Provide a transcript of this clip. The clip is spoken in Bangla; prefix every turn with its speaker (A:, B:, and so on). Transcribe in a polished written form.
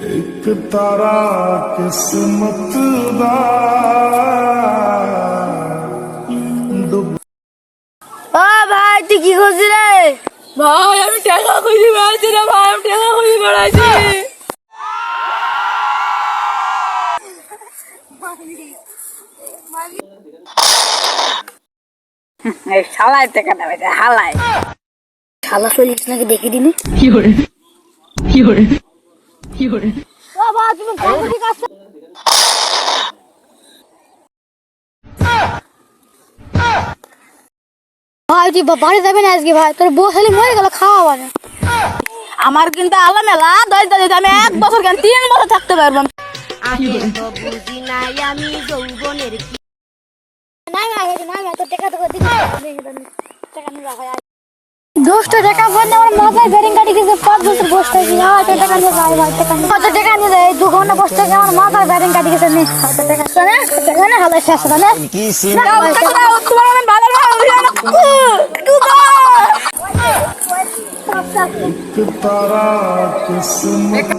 A: एक तारा किस्मत दा
B: ও ভাই তুই কি করছিস রে? ভাই আমি টাকা খুঁজে বেড়াচ্ছি রে ভাই, আমি টাকা খুঁজে বেড়াচ্ছি। এই শালায় টাকা দেবে হালায় শালা চলিস নাকি দেখে দিনি
C: কি করে কি করে কি করে
B: ও ভাই তুমি কোন কাজ ভাই তুই বাড়ি যাবে না আজকে? ভাই তোর বউ খালি মরে গেল, খাওয়া না। আমার কিন্তু আলা মেলা দশ দশ আমি 1 বছর কেন 3 বছর থাকতে পারবো।
D: আগে তো বুঝি নাই আমি যৌবনের কি
B: দোষটা টাকা বন্ধ আমার মাথায় বেরিং কাটি গেছে 5 বছর বসতে গিয়ে টাকা নিয়ে যাই ভাই কত টাকা নিয়ে যায় 2 ঘন্টা বসতে গিয়ে আমার মাথায় বেরিং কাটি গেছে নে কত টাকা শোনে টাকা না হালা শেষ না কি সিন তোমার আমি ভালো
A: एक तारा किस्मत